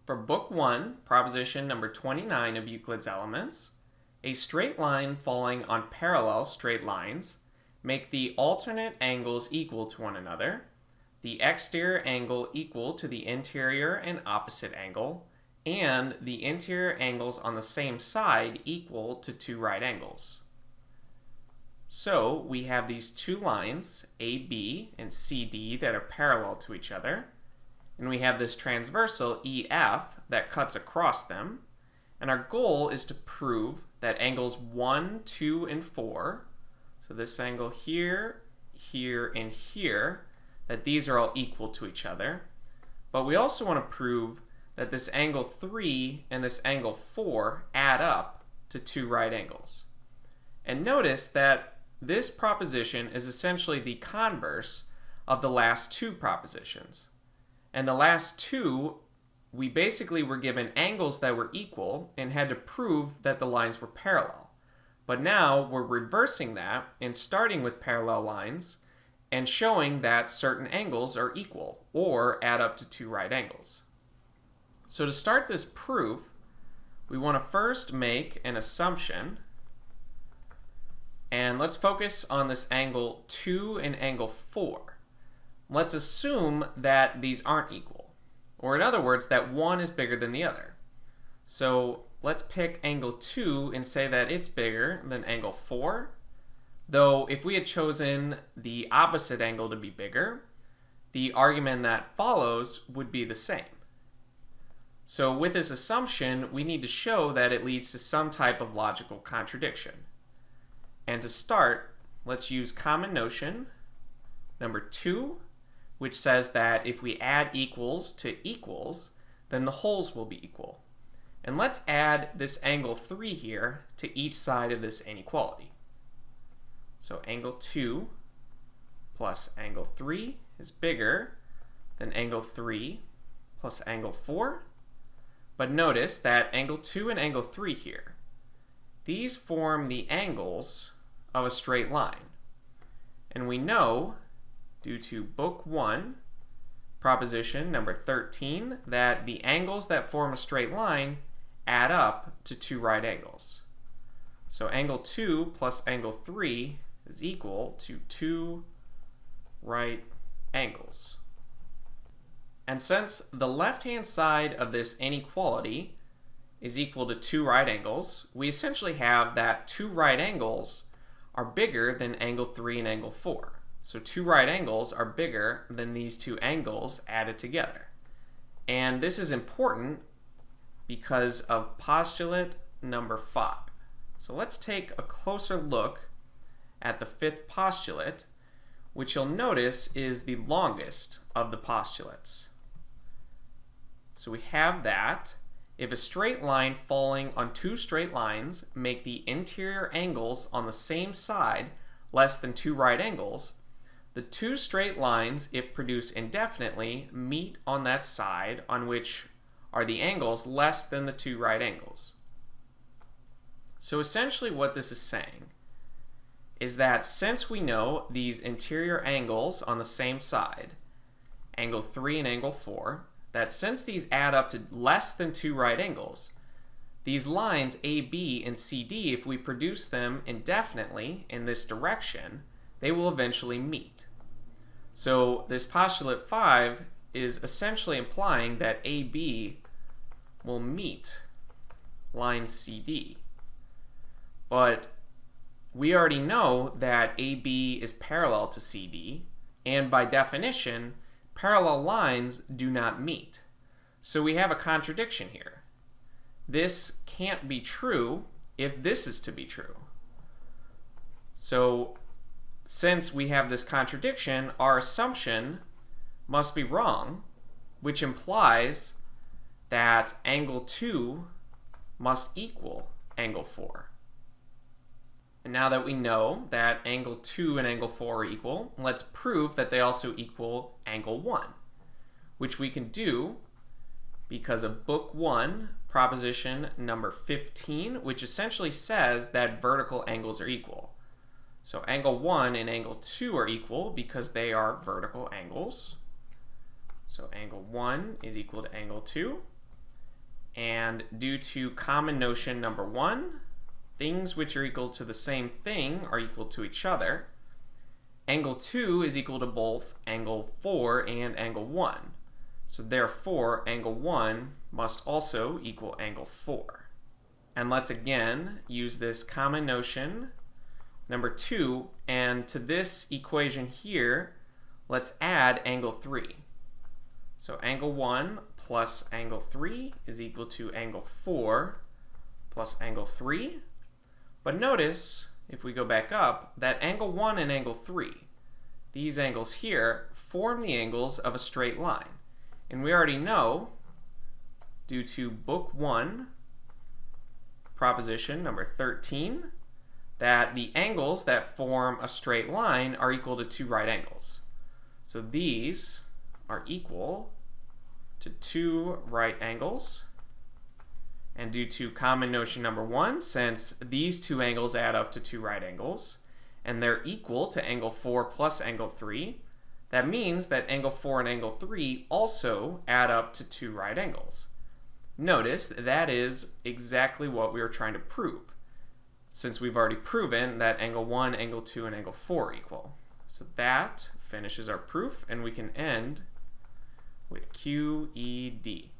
For Book 1, proposition number 29 of Euclid's Elements, a straight line falling on parallel straight lines make the alternate angles equal to one another, the exterior angle equal to the interior and opposite angle, and the interior angles on the same side equal to two right angles. So we have these two lines, AB and CD, that are parallel to each other, and we have this transversal EF that cuts across them, and our goal is to prove that angles 1, 2, and 4, so this angle here, here, and here, that these are all equal to each other. But we also want to prove that this angle 3 and this angle 4 add up to two right angles. And notice that this proposition is essentially the converse of the last two propositions. And the last two, we basically were given angles that were equal and had to prove that the lines were parallel. But now we're reversing that and starting with parallel lines and showing that certain angles are equal or add up to two right angles. So to start this proof, we want to first make an assumption. And let's focus on this angle 2 and angle 4. Let's assume that these aren't equal, or in other words, that one is bigger than the other. So let's pick angle 2 and say that it's bigger than angle 4, though if we had chosen the opposite angle to be bigger, the argument that follows would be the same. So with this assumption, we need to show that it leads to some type of logical contradiction. And to start, let's use common notion number 2, which says that if we add equals to equals, then the wholes will be equal. And let's add this angle 3 here to each side of this inequality. So angle 2 plus angle 3 is bigger than angle 3 plus angle 4. But notice that angle 2 and angle 3 here, these form the angles of a straight line. And we know, due to Book 1, proposition number 13, that the angles that form a straight line add up to two right angles. So angle 2 plus angle 3 is equal to two right angles. And since the left-hand side of this inequality is equal to two right angles, we essentially have that two right angles are bigger than angle 3 and angle 4. So two right angles are bigger than these two angles added together. And this is important because of postulate number 5. So let's take a closer look at the fifth postulate, which you'll notice is the longest of the postulates. So we have that if a straight line falling on two straight lines make the interior angles on the same side less than two right angles, the two straight lines, if produced indefinitely, meet on that side on which are the angles less than the two right angles. So essentially what this is saying is that since we know these interior angles on the same side, angle 3 and angle 4, that since these add up to less than two right angles, these lines AB and CD, if we produce them indefinitely in this direction, they will eventually meet. So this postulate 5 is essentially implying that AB will meet line CD. But we already know that AB is parallel to CD, and by definition, parallel lines do not meet. So we have a contradiction here. This can't be true if this is to be true. So since we have this contradiction, our assumption must be wrong, which implies that angle 2 must equal angle 4. And now that we know that angle 2 and angle 4 are equal, let's prove that they also equal angle 1, which we can do because of Book 1, proposition number 15, which essentially says that vertical angles are equal. So angle 1 and angle 2 are equal because they are vertical angles. So angle 1 is equal to angle 2. And due to common notion number 1, things which are equal to the same thing are equal to each other. Angle 2 is equal to both angle 4 and angle 1. So therefore, angle 1 must also equal angle 4. And let's again use this common notion number 2, and to this equation here, let's add angle 3. So angle 1 plus angle 3 is equal to angle 4 plus angle 3. But notice, if we go back up, that angle 1 and angle 3, these angles here, form the angles of a straight line. And we already know, due to book 1, proposition number 13, that the angles that form a straight line are equal to 2 right angles. So these are equal to 2 right angles. And due to common notion number 1, since these 2 angles add up to 2 right angles, and they're equal to angle 4 plus angle 3, that means that angle 4 and angle 3 also add up to 2 right angles. Notice that is exactly what we were trying to prove, since we've already proven that angle 1, angle 2, and angle 4 are equal. So that finishes our proof, and we can end with Q.E.D.